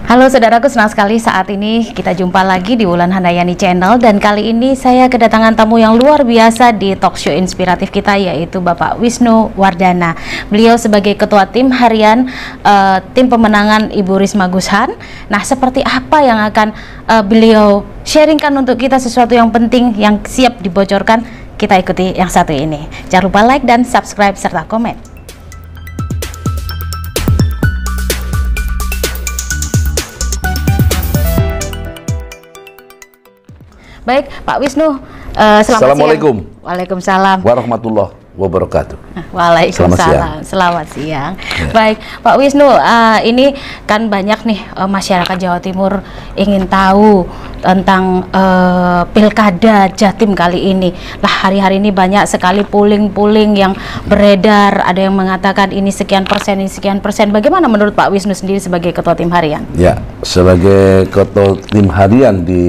Halo saudaraku, senang sekali saat ini kita jumpa lagi di Wulan Handayani Channel, dan kali ini saya kedatangan tamu yang luar biasa di talk show inspiratif kita, yaitu Bapak Wisnu Wardana. Beliau sebagai ketua tim harian tim pemenangan Ibu Risma Gushan. Nah, seperti apa yang akan beliau sharingkan untuk kita, sesuatu yang penting yang siap dibocorkan? Kita ikuti yang satu ini. Jangan lupa like dan subscribe serta komen. Baik, Pak Wisnu, selamat Assalamualaikum. siang. Waalaikumsalam. Warahmatullahi wabarakatuh. Waalaikumsalam. Selamat siang. Ya. Baik, Pak Wisnu, ini kan banyak nih masyarakat Jawa Timur ingin tahu tentang pilkada Jatim kali ini. Lah, hari-hari ini banyak sekali puling-puling yang beredar. Ada yang mengatakan ini sekian persen, ini sekian persen. Bagaimana menurut Pak Wisnu sendiri sebagai ketua tim harian? Ya, sebagai ketua tim harian di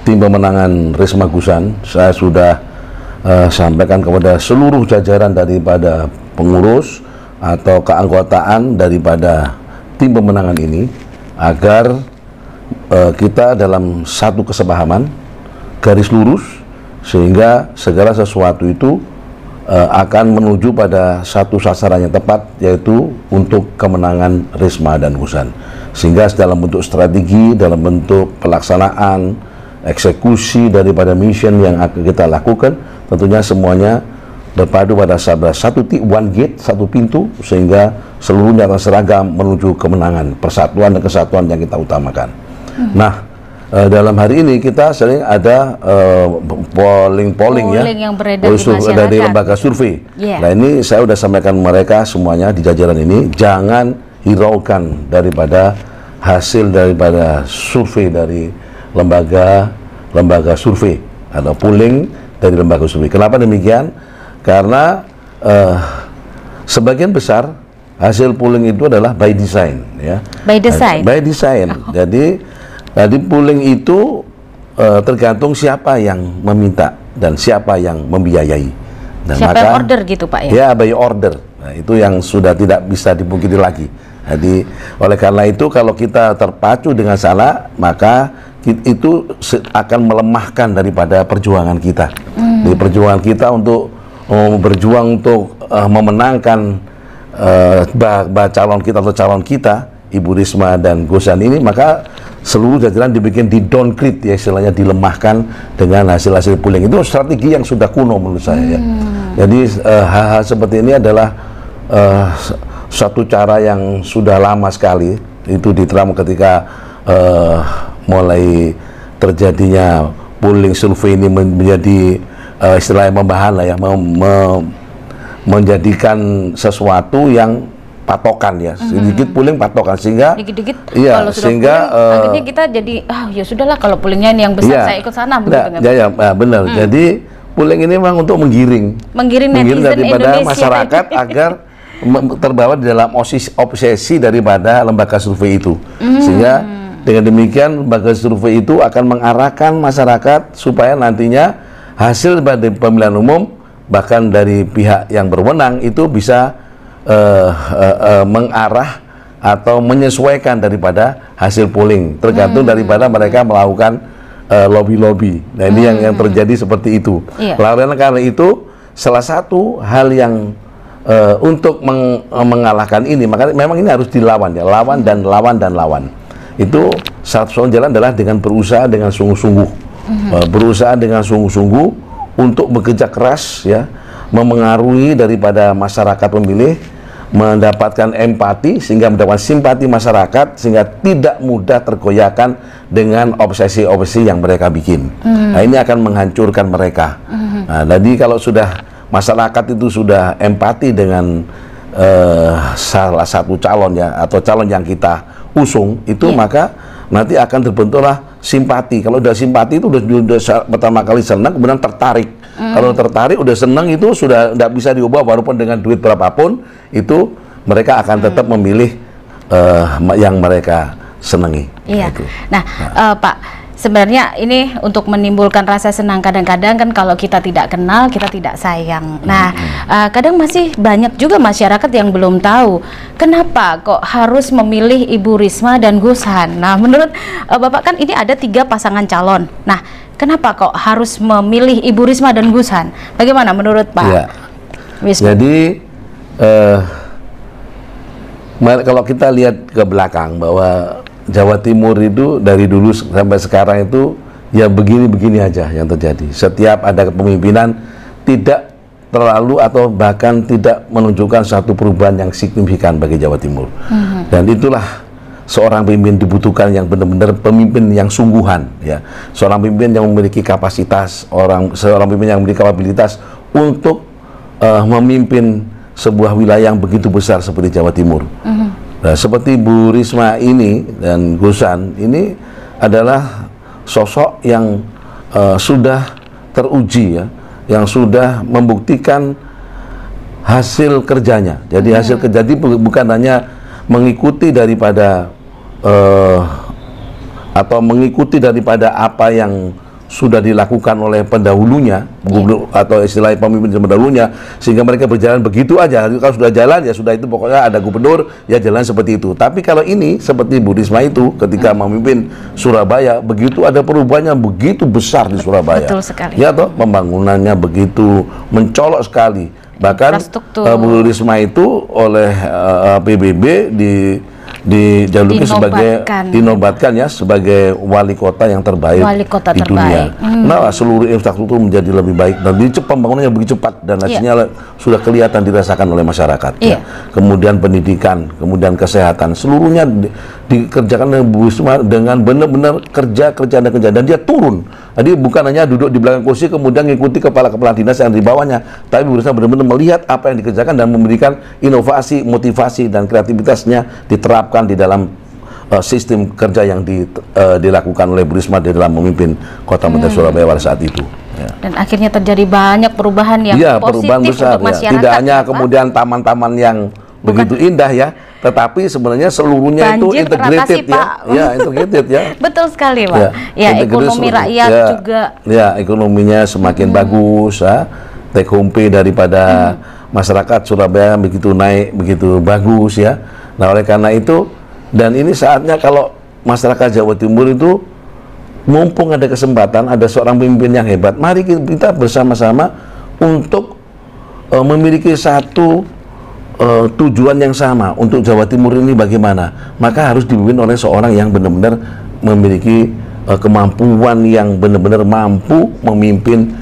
tim pemenangan Risma Gushan, saya sudah sampaikan kepada seluruh jajaran daripada pengurus atau keanggotaan daripada tim pemenangan ini agar kita dalam satu kesepahaman, garis lurus, sehingga segala sesuatu itu akan menuju pada satu sasaran yang tepat, yaitu untuk kemenangan Risma dan Gushan. Sehingga dalam bentuk strategi, dalam bentuk pelaksanaan, eksekusi daripada mission yang akan kita lakukan, tentunya semuanya berpadu pada satu one gate, satu pintu, sehingga seluruhnya akan seragam menuju kemenangan, persatuan dan kesatuan yang kita utamakan. Nah, dalam hari ini kita sering ada polling ya, yang beredar di dari lembaga survei. Nah, ini saya sudah sampaikan mereka semuanya di jajaran ini, jangan hiraukan daripada hasil daripada survei dari lembaga survei atau polling dari lembaga survei. Kenapa demikian? Karena sebagian besar hasil polling itu adalah by design, ya. By design. By design. Jadi polling itu tergantung siapa yang meminta dan siapa yang membiayai. Dan siapa yang order gitu, Pak, ya? Ya, by order. Nah, itu yang sudah tidak bisa dipungkiri lagi. Jadi oleh karena itu, kalau kita terpacu dengan salah, maka itu akan melemahkan daripada perjuangan kita. Di perjuangan kita untuk berjuang untuk memenangkan calon kita atau calon kita, Ibu Risma dan Gushan ini, maka seluruh jajaran dibikin di downgrade, ya, istilahnya dilemahkan dengan hasil-hasil polling. Itu strategi yang sudah kuno menurut saya, ya. Jadi hal-hal seperti ini adalah suatu cara yang sudah lama sekali itu diterapkan ketika mulai terjadinya polling survei ini menjadi istilahnya membahana, ya, menjadikan sesuatu yang patokan, ya, sedikit polling patokan, sehingga dikit-dikit, iya, kalau sudah sehingga polling, akhirnya kita jadi ya sudahlah, kalau pollingnya ini yang besar, saya ikut sana, begitu. Ya, benar. Jadi polling ini memang untuk menggiring daripada Indonesia, masyarakat agar terbawa di dalam obsesi daripada lembaga survei itu, sehingga dengan demikian lembaga survei itu akan mengarahkan masyarakat supaya nantinya hasil pada pemilihan umum, bahkan dari pihak yang berwenang, itu bisa mengarah atau menyesuaikan daripada hasil polling, tergantung daripada mereka melakukan lobby-lobby. Nah, ini yang terjadi seperti itu. Lalu karena itu salah satu hal yang untuk mengalahkan ini, maka memang ini harus dilawan, ya, lawan dan lawan. Itu satu jalan adalah dengan berusaha dengan sungguh-sungguh, berusaha dengan sungguh-sungguh untuk bekerja keras, ya, memengaruhi daripada masyarakat pemilih, mendapatkan empati sehingga mendapat simpati masyarakat, sehingga tidak mudah tergoyahkan dengan obsesi-obsesi yang mereka bikin. Nah, ini akan menghancurkan mereka. Nah, jadi kalau sudah masyarakat itu sudah empati dengan salah satu calon, ya, atau calon yang kita usung itu, maka nanti akan terbentuklah simpati. Kalau udah simpati itu udah pertama kali senang, kemudian tertarik. Kalau tertarik udah senang, itu sudah tidak bisa diubah walaupun dengan duit berapapun, itu mereka akan tetap memilih yang mereka senangi. Iya. Gitu. Nah, Pak, sebenarnya ini untuk menimbulkan rasa senang. Kadang-kadang kan kalau kita tidak kenal, kita tidak sayang. Nah, kadang masih banyak juga masyarakat yang belum tahu kenapa kok harus memilih Ibu Risma dan Gus Han. Nah, menurut Bapak kan ini ada 3 pasangan calon. Nah, kenapa kok harus memilih Ibu Risma dan Gus Han? Bagaimana menurut Pak? Ya. Jadi kalau kita lihat ke belakang bahwa Jawa Timur itu dari dulu sampai sekarang itu ya begini-begini aja yang terjadi. Setiap ada kepemimpinan tidak terlalu atau bahkan tidak menunjukkan satu perubahan yang signifikan bagi Jawa Timur. Dan itulah seorang pemimpin dibutuhkan yang benar-benar pemimpin yang sungguhan, ya. Seorang pemimpin yang memiliki kapasitas, seorang pemimpin yang memiliki kapabilitas untuk memimpin sebuah wilayah yang begitu besar seperti Jawa Timur. Nah, seperti Bu Risma ini dan Gus Han ini adalah sosok yang sudah teruji, ya, yang sudah membuktikan hasil kerjanya. Jadi hasil kerja itu bukan hanya mengikuti daripada atau mengikuti daripada apa yang sudah dilakukan oleh pendahulunya, atau istilah pemimpin pendahulunya, sehingga mereka berjalan begitu aja. Kalau sudah jalan ya sudah, itu pokoknya ada gubernur ya jalan seperti itu. Tapi kalau ini seperti Bu Risma itu ketika memimpin Surabaya, begitu ada perubahan yang begitu besar di Surabaya. Betul sekali. Ya toh, pembangunannya begitu mencolok sekali. Bahkan Bu Risma itu oleh PBB dijuluki sebagai dinobatkan ya sebagai wali kota yang terbaik di dunia. Nah, seluruh infrastruktur menjadi lebih baik dan pembangunannya begitu cepat dan hasilnya sudah kelihatan dirasakan oleh masyarakat. Ya. Kemudian pendidikan, kemudian kesehatan, seluruhnya dikerjakan oleh Bu Risma dengan benar-benar kerja dan dia turun. Jadi bukan hanya duduk di belakang kursi kemudian mengikuti kepala-kepala dinas yang di bawahnya, tapi Bu Risma benar-benar melihat apa yang dikerjakan dan memberikan inovasi, motivasi dan kreativitasnya diterapkan di dalam sistem kerja yang dilakukan oleh Bu Risma di dalam memimpin Kota Medan Surabaya pada saat itu. Ya. Dan akhirnya terjadi banyak perubahan yang positif perubahan besar, untuk masyarakat. Tidak hanya kemudian taman-taman yang begitu indah ya, tetapi sebenarnya seluruhnya itu integrated ya, integrated ya. Betul sekali, Pak. Ya, ekonomi rakyat juga. Ya, ekonominya semakin bagus, ya. Take home pay daripada masyarakat Surabaya begitu naik, begitu bagus ya. Nah, oleh karena itu, dan ini saatnya kalau masyarakat Jawa Timur itu mumpung ada kesempatan, ada seorang pemimpin yang hebat, mari kita bersama-sama untuk memiliki satu tujuan yang sama untuk Jawa Timur ini bagaimana. Maka harus dipimpin oleh seorang yang benar-benar memiliki kemampuan yang benar-benar mampu memimpin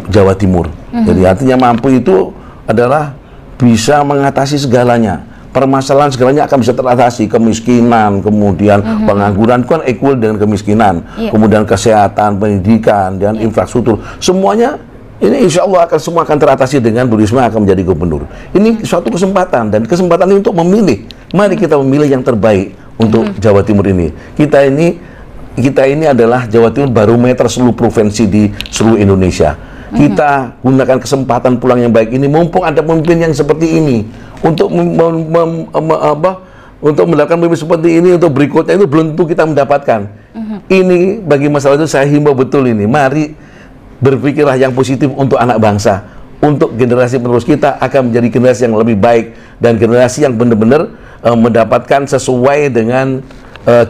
Jawa Timur. Jadi artinya mampu itu adalah bisa mengatasi segalanya. Permasalahan segalanya akan bisa teratasi, kemiskinan, kemudian pengangguran kan equal dengan kemiskinan, kemudian kesehatan, pendidikan, dan infrastruktur, semuanya ini insya Allah semua akan teratasi dengan Bu Risma akan menjadi gubernur. Ini suatu kesempatan, dan kesempatan ini untuk memilih. Mari kita memilih yang terbaik untuk Jawa Timur ini. Kita ini adalah Jawa Timur barometer seluruh provinsi di seluruh Indonesia. Kita gunakan kesempatan pulang yang baik ini, mumpung ada pemimpin yang seperti ini, untuk untuk mendapatkan pemimpin seperti ini, untuk berikutnya itu belum tentu kita mendapatkan. Ini bagi masalah itu saya himbau betul ini, mari berpikirlah yang positif untuk anak bangsa, untuk generasi penerus kita akan menjadi generasi yang lebih baik dan generasi yang benar-benar mendapatkan sesuai dengan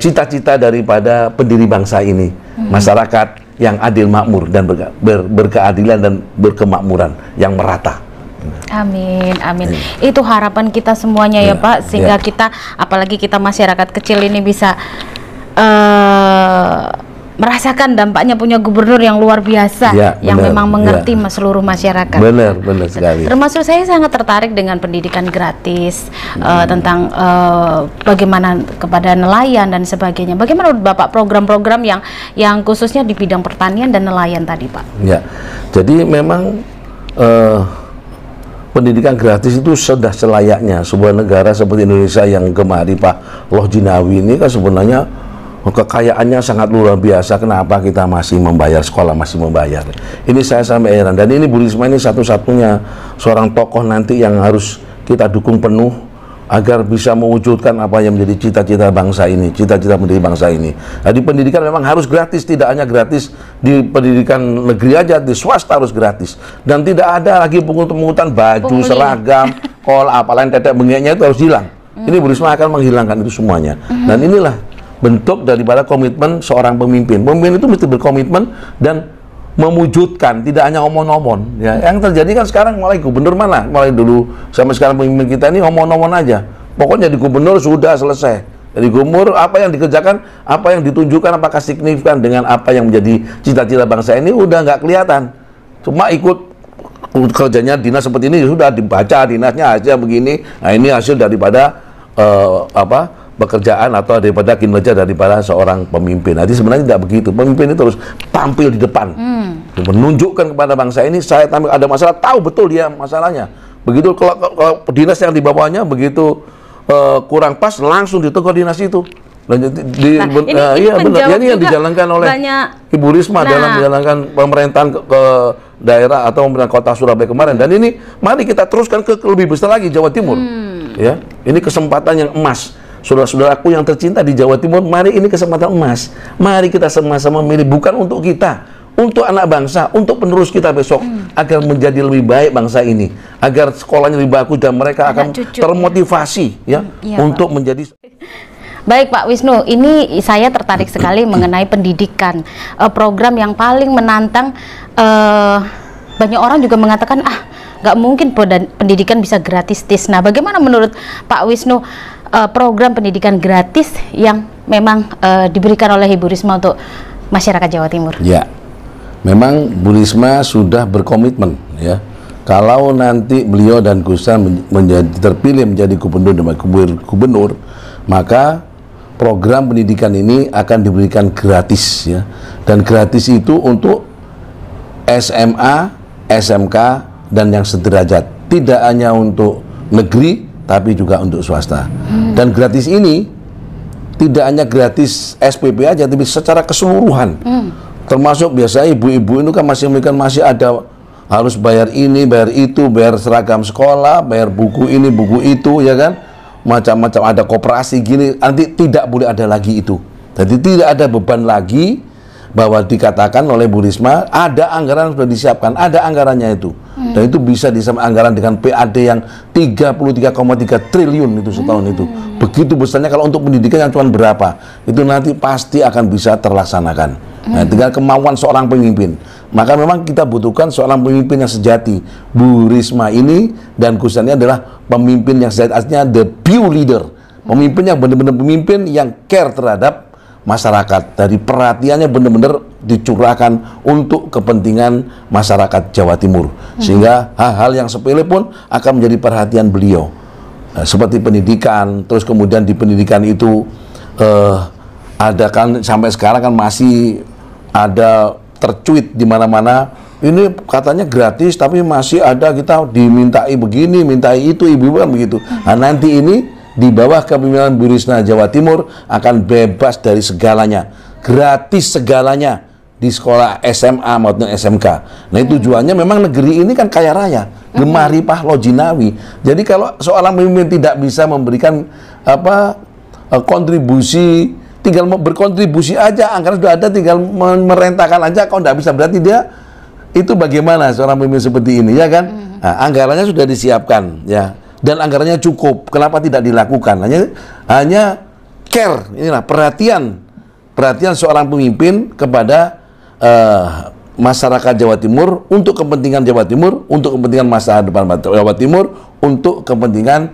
cita-cita daripada pendiri bangsa ini, masyarakat yang adil, makmur, dan berkeadilan dan berkemakmuran yang merata. Amin, amin. Itu harapan kita semuanya ya Pak, sehingga kita, apalagi kita masyarakat kecil ini bisa merasakan dampaknya punya gubernur yang luar biasa, yang memang mengerti seluruh masyarakat. Benar sekali. Termasuk saya sangat tertarik dengan pendidikan gratis, tentang bagaimana kepada nelayan dan sebagainya. Bagaimana Bapak program-program yang khususnya di bidang pertanian dan nelayan tadi, Pak? Ya, jadi memang pendidikan gratis itu sudah selayaknya sebuah negara seperti Indonesia yang gemari Pak Loh Jinawi ini kan sebenarnya kekayaannya sangat luar biasa. Kenapa kita masih membayar sekolah, masih membayar? Ini saya sampai heran. Dan ini Bu Risma ini satu-satunya seorang tokoh nanti yang harus kita dukung penuh agar bisa mewujudkan apa yang menjadi cita-cita bangsa ini, cita-cita menjadi bangsa ini. Jadi pendidikan memang harus gratis, tidak hanya gratis di pendidikan negeri aja, di swasta harus gratis. Dan tidak ada lagi pungut-pungutan baju, seragam, apalagi tetek bengeknya itu harus hilang. Ini Bu Risma akan menghilangkan itu semuanya. Dan inilah bentuk daripada komitmen seorang pemimpin. Pemimpin itu mesti berkomitmen dan mewujudkan, tidak hanya omong-omong. Ya, yang terjadi kan sekarang mulai gubernur mana? Mulai dulu sampai sekarang pemimpin kita ini omong-omong aja. Pokoknya di gubernur sudah selesai. Jadi gubernur apa yang dikerjakan, apa yang ditunjukkan, apakah signifikan dengan apa yang menjadi cita-cita bangsa ini udah nggak kelihatan. Cuma ikut kerjanya dinas seperti ini sudah dibaca dinasnya aja begini. Nah ini hasil daripada pekerjaan atau daripada kinerja daripada seorang pemimpin. Jadi sebenarnya tidak begitu. Pemimpin itu harus tampil di depan, menunjukkan kepada bangsa ini saya tampil ada masalah, tahu betul dia masalahnya. Begitu kalau dinas yang di bawahnya begitu kurang pas, langsung ditegur dinas itu. Iya benar. Ini yang dijalankan oleh Ibu Risma dalam menjalankan pemerintahan ke daerah atau pemerintahan kota Surabaya kemarin. Dan ini mari kita teruskan ke lebih besar lagi Jawa Timur. Ya, ini kesempatan yang emas. Saudara-saudaraku yang tercinta di Jawa Timur, mari ini kesempatan emas. Mari kita sama-sama milih, bukan untuk kita, untuk anak bangsa, untuk penerus kita besok, agar menjadi lebih baik bangsa ini, agar sekolahnya lebih bagus dan mereka akan termotivasi ya untuk menjadi. Baik Pak Wisnu, ini saya tertarik sekali mengenai pendidikan, program yang paling menantang. Banyak orang juga mengatakan nggak mungkin pendidikan bisa gratis. Nah, bagaimana menurut Pak Wisnu program pendidikan gratis yang memang diberikan oleh Ibu Risma untuk masyarakat Jawa Timur? Ya, memang Bu Risma sudah berkomitmen ya. Kalau nanti beliau dan Gusan terpilih menjadi gubernur, maka program pendidikan ini akan diberikan gratis ya. Dan gratis itu untuk SMA, SMK dan yang sederajat. Tidak hanya untuk negeri tapi juga untuk swasta. Dan gratis ini tidak hanya gratis SPP aja, tapi secara keseluruhan. Termasuk biasanya ibu-ibu itu kan masih ada harus bayar ini, bayar itu, bayar seragam sekolah, bayar buku ini, buku itu, ya kan? Macam-macam, ada koperasi gini, nanti tidak boleh ada lagi itu. Jadi tidak ada beban lagi bahwa dikatakan oleh Bu Risma ada anggaran yang sudah disiapkan, ada anggarannya itu. Dan itu bisa disampaikan anggaran dengan PAD yang 33,3 triliun itu setahun itu. Begitu besarnya. Kalau untuk pendidikan yang cuma berapa, itu nanti pasti akan bisa terlaksanakan. Nah, tinggal kemauan seorang pemimpin. Maka memang kita butuhkan seorang pemimpin yang sejati. Bu Risma ini dan Gusannya adalah pemimpin yang sejati, artinya the pure leader. Pemimpin yang benar-benar pemimpin yang care terhadap masyarakat. Dari perhatiannya benar-benar dicurahkan untuk kepentingan masyarakat Jawa Timur. Sehingga hal-hal yang sepele pun akan menjadi perhatian beliau. Nah, seperti pendidikan, terus kemudian di pendidikan itu ada kan sampai sekarang kan masih ada tercuit di mana-mana. Ini katanya gratis, tapi masih ada kita dimintai begini, mintai itu, ibu-ibu kan begitu. Nah, nanti ini di bawah kepemimpinan Bu Risma Jawa Timur akan bebas dari segalanya, gratis segalanya di sekolah SMA maupun SMK. Nah, tujuannya memang negeri ini kan kaya raya, gemah ripah lojinawi. Jadi kalau seorang pemimpin tidak bisa memberikan kontribusi, tinggal berkontribusi aja, anggaran sudah ada, tinggal merentahkan aja, kalau tidak bisa berarti dia itu bagaimana seorang pemimpin seperti ini, ya kan? Nah, anggarannya sudah disiapkan, ya, dan anggarannya cukup. Kenapa tidak dilakukan? Hanya care, inilah perhatian seorang pemimpin kepada masyarakat Jawa Timur, untuk kepentingan Jawa Timur, untuk kepentingan masa depan Jawa Timur, untuk kepentingan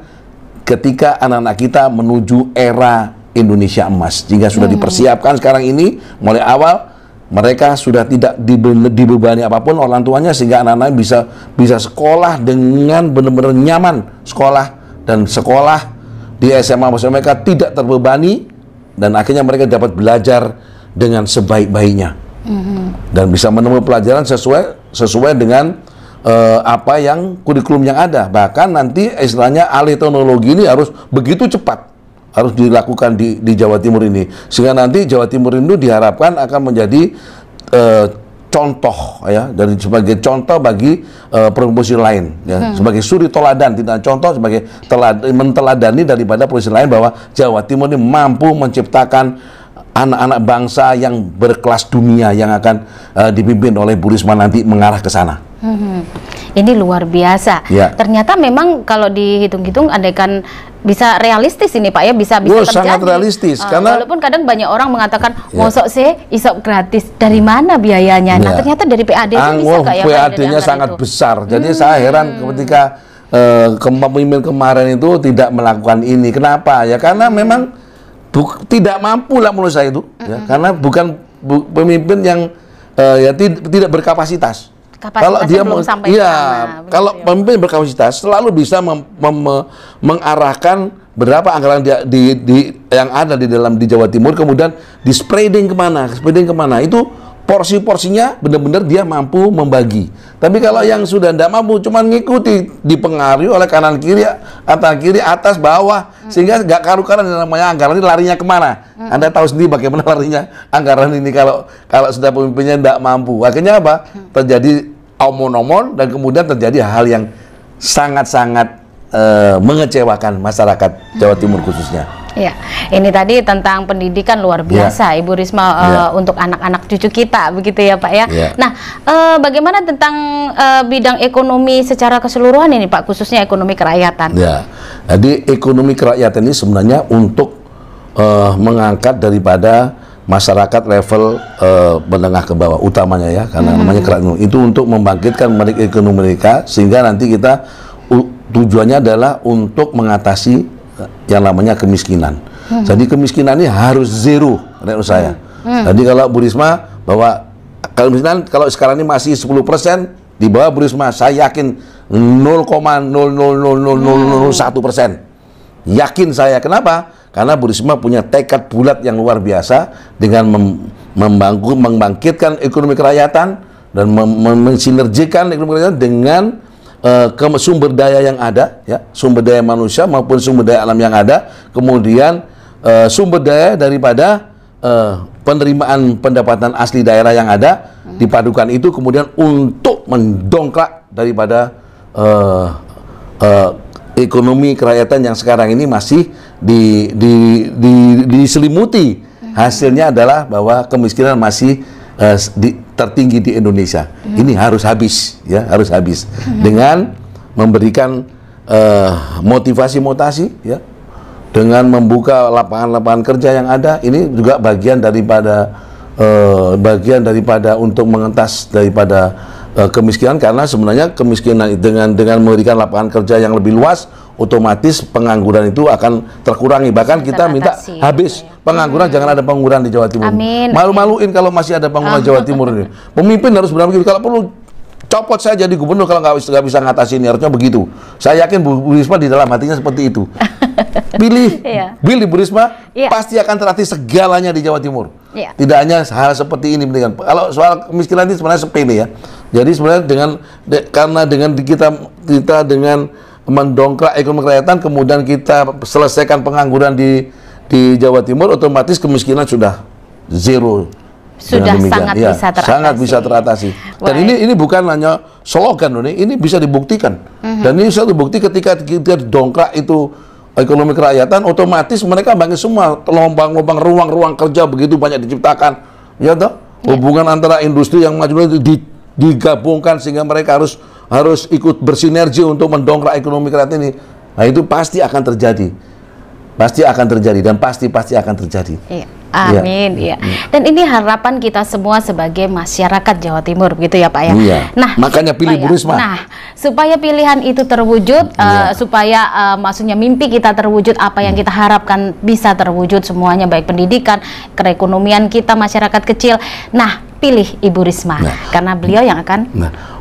ketika anak-anak kita menuju era Indonesia emas. Jika sudah dipersiapkan sekarang ini, mulai awal mereka sudah tidak dibebani apapun orang tuanya, sehingga anak-anak bisa sekolah dengan benar-benar nyaman sekolah, dan sekolah di SMA maksudnya mereka tidak terbebani, dan akhirnya mereka dapat belajar dengan sebaik-baiknya dan bisa menemui pelajaran sesuai dengan apa yang kurikulum yang ada. Bahkan nanti istilahnya alih teknologi ini harus begitu cepat, harus dilakukan di Jawa Timur ini, sehingga nanti Jawa Timur itu diharapkan akan menjadi contoh ya, sebagai contoh bagi provinsi lain ya, sebagai suri toladan, tidak contoh, sebagai menteladani daripada provinsi lain bahwa Jawa Timur ini mampu menciptakan anak-anak bangsa yang berkelas dunia yang akan dipimpin oleh Bu Risma nanti mengarah ke sana. Ini luar biasa. Ya. Ternyata memang kalau dihitung-hitung andaikan bisa realistis ini Pak ya, bisa terjadi. Sangat realistis karena walaupun kadang banyak orang mengatakan mosok sih isok gratis, dari mana biayanya? Nah, ternyata dari PAD itu bisa nggak ya? PAD-nya sangat besar. Jadi saya heran ketika pemimpin kemarin itu tidak melakukan ini. Kenapa? Ya karena memang tidak mampu lah menurut saya itu. Ya, karena bukan pemimpin yang tidak berkapasitas. Kalau dia belum sampai kalau pemimpin berkapasitas selalu bisa mengarahkan berapa anggaran yang ada di Jawa Timur, kemudian di spreading kemana, itu porsi-porsinya benar-benar dia mampu membagi. Tapi kalau yang sudah tidak mampu, cuma ngikuti, dipengaruhi oleh kanan kiri, atas bawah, sehingga nggak karu-karuan namanya anggaran ini larinya kemana. Anda tahu sendiri bagaimana larinya anggaran ini kalau sudah pemimpinnya tidak mampu. Akhirnya apa? Terjadi omon-omon dan kemudian terjadi hal yang sangat-sangat mengecewakan masyarakat Jawa Timur khususnya. Ya, ini tadi tentang pendidikan luar biasa, Ibu Risma, untuk anak-anak cucu kita, begitu ya Pak ya. Nah, bagaimana tentang bidang ekonomi secara keseluruhan ini Pak, khususnya ekonomi kerakyatan? Ya, jadi ekonomi kerakyatan ini sebenarnya untuk mengangkat daripada masyarakat level menengah ke bawah utamanya ya, karena namanya kerakyatan itu untuk membangkitkan ekonomi mereka, sehingga nanti kita tujuannya adalah untuk mengatasi yang namanya kemiskinan. Jadi kemiskinan ini harus zero menurut saya. Jadi kalau Bu Risma bahwa kemiskinan kalau sekarang ini masih 10%, di bawah Bu Risma saya yakin 0,00001%. Yakin saya. Kenapa? Karena Bu Risma punya tekad bulat yang luar biasa dengan membangkitkan ekonomi kerakyatan dan mensinergikan ekonomi kerakyatan dengan sumber daya yang ada, ya, sumber daya manusia maupun sumber daya alam yang ada, kemudian sumber daya daripada penerimaan pendapatan asli daerah yang ada, dipadukan itu kemudian untuk mendongkrak daripada ekonomi kerakyatan yang sekarang ini masih diselimuti. Hasilnya adalah bahwa kemiskinan masih tertinggi di Indonesia. Ini harus habis, ya, harus habis dengan memberikan motivasi-motivasi, ya, dengan membuka lapangan-lapangan kerja yang ada. Ini juga bagian daripada untuk mengentas daripada kemiskinan, karena sebenarnya kemiskinan dengan memberikan lapangan kerja yang lebih luas, otomatis pengangguran itu akan terkurangi. Bahkan kita minta habis pengangguran, jangan ada pengangguran di Jawa Timur. Malu-maluin kalau masih ada pengangguran Jawa Timur ini. Pemimpin harus berpikir, kalau perlu copot saya jadi gubernur kalau nggak bisa ngatasi ini, harusnya begitu. Saya yakin Bu Risma di dalam hatinya seperti itu. Pilih Bu Risma, pasti akan terlatih segalanya di Jawa Timur. Tidak hanya hal seperti ini. Kalau soal kemiskinan ini sebenarnya sepele ya. Jadi sebenarnya karena dengan kita dengan mendongkrak ekonomi kerakyatan, kemudian kita selesaikan pengangguran di Jawa Timur, otomatis kemiskinan sudah zero. Sudah sangat bisa teratasi. Dan ini bukan hanya slogan, ini bisa dibuktikan. Dan ini satu bukti ketika kita dongkrak itu ekonomi kerakyatan, otomatis mereka bangkit semua, lubang-lubang ruang-ruang kerja begitu banyak diciptakan. Ya toh? Hubungan antara industri yang maju itu digabungkan sehingga mereka harus ikut bersinergi untuk mendongkrak ekonomi kerakyatan ini. Nah, itu pasti akan terjadi. Pasti akan terjadi dan pasti akan terjadi. Amin. Dan ini harapan kita semua sebagai masyarakat Jawa Timur, begitu ya Pak ya. Nah, makanya pilih Bu Risma. Nah, supaya pilihan itu terwujud, supaya maksudnya mimpi kita terwujud, apa yang kita harapkan bisa terwujud semuanya, baik pendidikan, perekonomian kita, masyarakat kecil. Nah, pilih Ibu Risma, karena beliau yang akan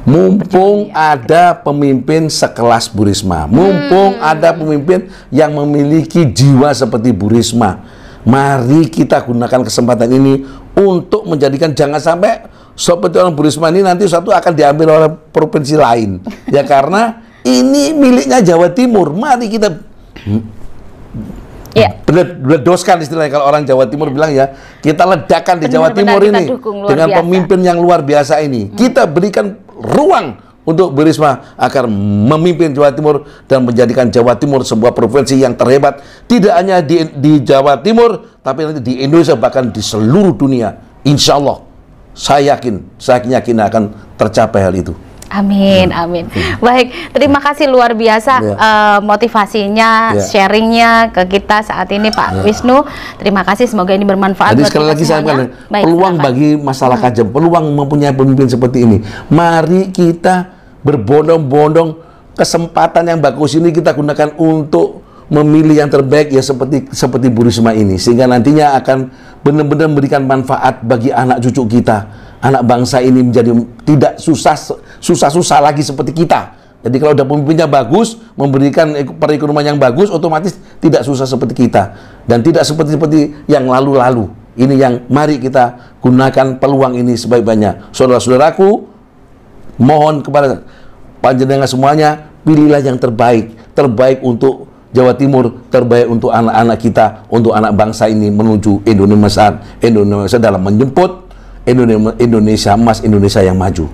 mumpung ada pemimpin sekelas Bu Risma, mumpung ada pemimpin yang memiliki jiwa seperti Bu Risma, mari kita gunakan kesempatan ini untuk menjadikan, jangan sampai seperti orang Bu Risma ini nanti suatu akan diambil oleh provinsi lain. Ya, karena ini miliknya Jawa Timur. Mari kita Beledoskan istilahnya kalau orang Jawa Timur bilang ya, kita ledakan di Jawa Timur ini dengan pemimpin yang luar biasa ini. Kita berikan ruang untuk Bu Risma agar memimpin Jawa Timur dan menjadikan Jawa Timur sebuah provinsi yang terhebat, tidak hanya di Jawa Timur, tapi nanti di Indonesia, bahkan di seluruh dunia. Insya Allah, saya yakin akan tercapai hal itu. Amin, amin. Baik, terima kasih luar biasa motivasinya, sharingnya ke kita saat ini Pak Wisnu. Terima kasih, semoga ini bermanfaat. Jadi sekali lagi saya bilang, peluang bagi masyarakat Jawa, peluang mempunyai pemimpin seperti ini. Mari kita berbondong-bondong, kesempatan yang bagus ini kita gunakan untuk memilih yang terbaik ya, seperti Bu Risma ini, sehingga nantinya akan benar-benar memberikan manfaat bagi anak cucu kita. Anak bangsa ini menjadi tidak susah lagi seperti kita. Jadi kalau udah pemimpinnya bagus, memberikan perekonomian yang bagus, otomatis tidak susah seperti kita dan tidak seperti yang lalu-lalu. Ini yang mari kita gunakan peluang ini sebaik-baiknya. Saudara-saudaraku, mohon kepada panjenengan semuanya, pilihlah yang terbaik untuk Jawa Timur, terbaik untuk anak-anak kita, untuk anak bangsa ini menuju Indonesia dalam menjemput Indonesia emas, Indonesia yang maju.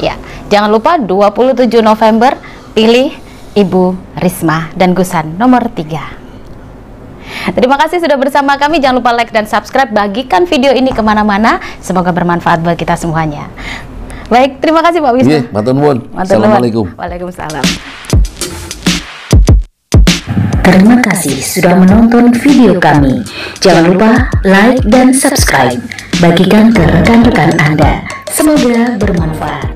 Ya, jangan lupa 27 November pilih Ibu Risma dan Gusan nomor 3. Terima kasih sudah bersama kami. Jangan lupa like dan subscribe, bagikan video ini kemana-mana. Semoga bermanfaat bagi kita semuanya. Baik, terima kasih Pak Wisnu. Matur nuwun. Assalamualaikum. Waalaikumsalam. Terima kasih sudah menonton video kami. Jangan lupa like dan subscribe. Bagikan ke rekan-rekan Anda. Semoga bermanfaat.